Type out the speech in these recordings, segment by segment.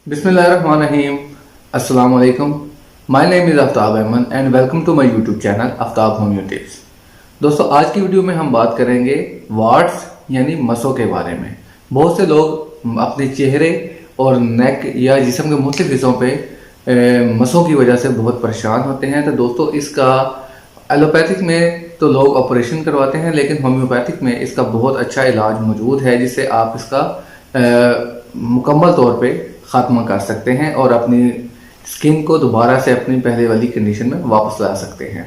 बिस्मिल्लाहिर्रहमानिर्रहीम। अस्सलाम वालेकुम। My name is Aftab Ahmad and welcome to my YouTube channel Aftab homeo tips. दोस्तों, आज की वीडियो में हम बात करेंगे वार्ट्स यानी मसों के बारे में। बहुत से लोग अपने चेहरे और नेक या जिस्म के मुख्तलिफ हिस्सों पे मसों की वजह से बहुत परेशान होते हैं। तो दोस्तों, इसका एलोपैथिक में तो लोग ऑपरेशन करवाते हैं, लेकिन होम्योपैथिक में इसका बहुत अच्छा इलाज मौजूद है जिससे आप इसका मुकम्मल तौर पे ख़त्म कर सकते हैं और अपनी स्किन को दोबारा से अपनी पहले वाली कंडीशन में वापस ला सकते हैं।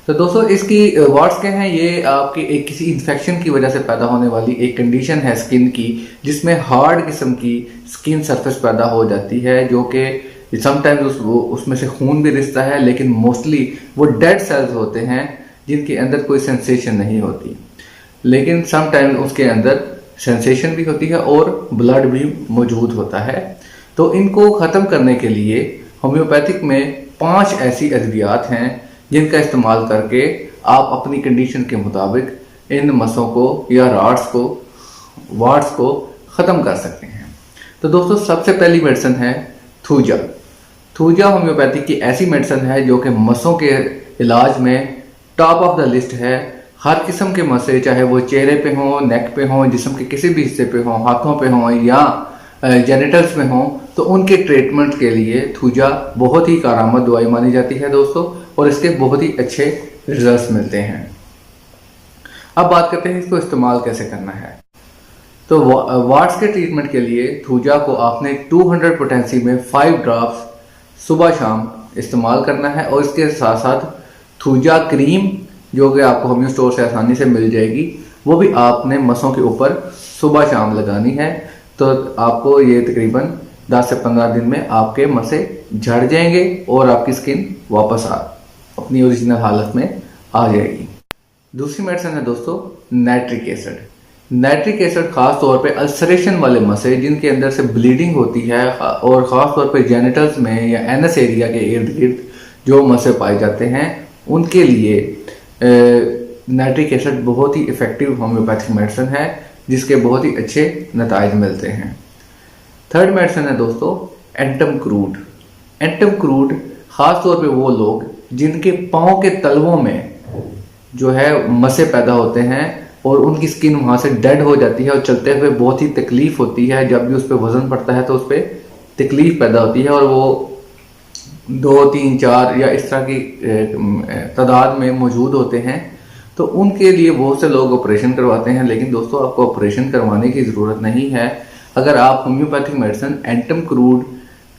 तो दोस्तों, इसकी वार्ट्स क्या हैं? ये आपकी एक किसी इन्फेक्शन की वजह से पैदा होने वाली एक कंडीशन है स्किन की, जिसमें हार्ड किस्म की स्किन सरफेस पैदा हो जाती है, जो कि समटाइम्स उसमें से खून भी रिसता है, लेकिन मोस्टली वो डेड सेल्स होते हैं जिनके अंदर कोई सेंसेशन नहीं होती, लेकिन समटाइम्स उसके अंदर सेंसेशन भी होती है और ब्लड भी मौजूद होता है। तो इनको ख़त्म करने के लिए होम्योपैथिक में 5 ऐसी अद्वियात हैं जिनका इस्तेमाल करके आप अपनी कंडीशन के मुताबिक इन मसों को या वार्ट्स को ख़त्म कर सकते हैं। तो दोस्तों, सबसे पहली मेडिसिन है थूजा। थूजा होम्योपैथिक की ऐसी मेडिसिन है जो कि मसों के इलाज में टॉप ऑफ द लिस्ट है। हर किस्म के मसे, चाहे वो चेहरे पे हों, नेक पे हों, जिस्म के किसी भी हिस्से पे हों, हाथों पे हों या जेनिटल्स में हों, तो उनके ट्रीटमेंट के लिए थूजा बहुत ही कारआमद दवाई मानी जाती है दोस्तों, और इसके बहुत ही अच्छे रिजल्ट्स मिलते हैं। अब बात करते हैं इसको इस्तेमाल कैसे करना है। तो वार्ट्स के ट्रीटमेंट के लिए थूजा को आपने 200 पोटेंसी में 5 ड्रॉप्स सुबह शाम इस्तेमाल करना है, और इसके साथ साथ थूजा क्रीम जो कि आपको होम्यो स्टोर से आसानी से मिल जाएगी, वो भी आपने मसों के ऊपर सुबह शाम लगानी है। तो आपको ये तकरीबन 10 से 15 दिन में आपके मसे झड़ जाएंगे और आपकी स्किन वापस अपनी ओरिजिनल हालत में आ जाएगी। दूसरी मेडिसिन है दोस्तों नाइट्रिक एसिड। नाइट्रिक एसिड खास तौर पे अल्सरेशन वाले मसे जिनके अंदर से ब्लीडिंग होती है, और ख़ास तौर पे जेनिटल्स में या एनस एरिया के इर्द गिर्द जो मसे पाए जाते हैं, उनके लिए नाइट्रिक एसिड बहुत ही इफेक्टिव होम्योपैथिक मेडिसिन है जिसके बहुत ही अच्छे नताइज मिलते हैं। थर्ड मेडिसिन है दोस्तों एंटम क्रूड। एंटम क्रूड खास तौर पे वो लोग जिनके पाँव के तलवों में जो है मसे पैदा होते हैं और उनकी स्किन वहाँ से डेड हो जाती है और चलते हुए बहुत ही तकलीफ होती है, जब भी उस पर वजन पड़ता है तो उस पर तकलीफ पैदा होती है, और वो 2, 3, 4 या इस तरह की तादाद में मौजूद होते हैं। तो उनके लिए बहुत से लोग ऑपरेशन करवाते हैं, लेकिन दोस्तों आपको ऑपरेशन करवाने की ज़रूरत नहीं है। अगर आप होम्योपैथिक मेडिसिन एंटम क्रूड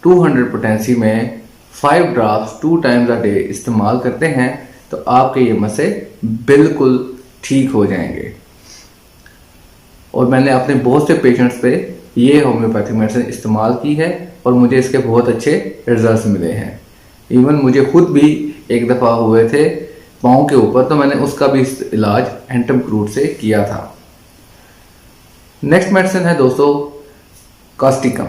200 पोटेंसी में 5 ड्रॉप्स 2 टाइम्स अ डे इस्तेमाल करते हैं तो आपके ये मसे बिल्कुल ठीक हो जाएंगे। और मैंने अपने बहुत से पेशेंट्स पे ये होम्योपैथिक मेडिसिन इस्तेमाल की है और मुझे इसके बहुत अच्छे रिजल्ट्स मिले हैं। इवन मुझे खुद भी एक दफ़ा हुए थे पाँव के ऊपर, तो मैंने उसका भी इलाज एंटम क्रूड से किया था। नेक्स्ट मेडिसिन है दोस्तों कास्टिकम।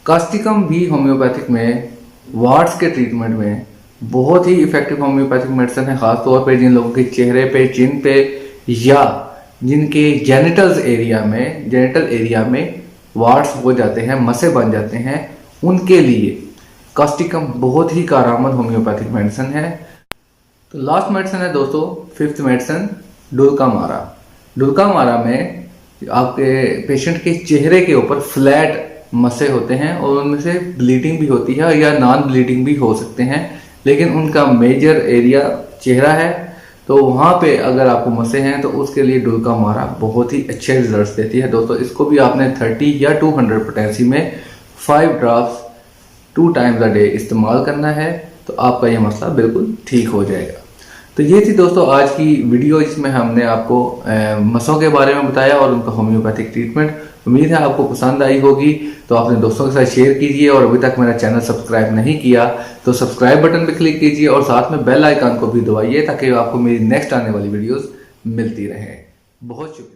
कास्टिकम भी होम्योपैथिक में वार्ट्स के ट्रीटमेंट में बहुत ही इफेक्टिव होम्योपैथिक मेडिसिन है, खास तौर पे जिन लोगों के चेहरे पे, चिन पे या जिनके जेनिटल एरिया में वार्ट्स हो जाते हैं, मसे बन जाते हैं, उनके लिए कास्टिकम बहुत ही कारआमद होम्योपैथिक मेडिसिन है। तो लास्ट मेडिसिन है दोस्तों 5th मेडिसिन डुल्का मारा। डुल्का मारा में आपके पेशेंट के चेहरे के ऊपर फ्लैट मसे होते हैं और उनमें से ब्लीडिंग भी होती है या नॉन ब्लीडिंग भी हो सकते हैं, लेकिन उनका मेजर एरिया चेहरा है, तो वहाँ पे अगर आपको मसे हैं तो उसके लिए डुल्का मारा बहुत ही अच्छे रिजल्ट्स देती है दोस्तों। इसको भी आपने 30 या 200 पोटेंसी में 5 ड्रॉप्स 2 टाइम्स अ डे इस्तेमाल करना है, तो आपका ये मसला बिल्कुल ठीक हो जाएगा। तो ये थी दोस्तों आज की वीडियो, जिसमें हमने आपको मसों के बारे में बताया और उनका होम्योपैथिक ट्रीटमेंट। उम्मीद है आपको पसंद आई होगी, तो अपने दोस्तों के साथ शेयर कीजिए, और अभी तक मेरा चैनल सब्सक्राइब नहीं किया तो सब्सक्राइब बटन पर क्लिक कीजिए और साथ में बेल आइकन को भी दबाइए ताकि आपको मेरी नेक्स्ट आने वाली वीडियोस मिलती रहे। बहुत शुक्रिया।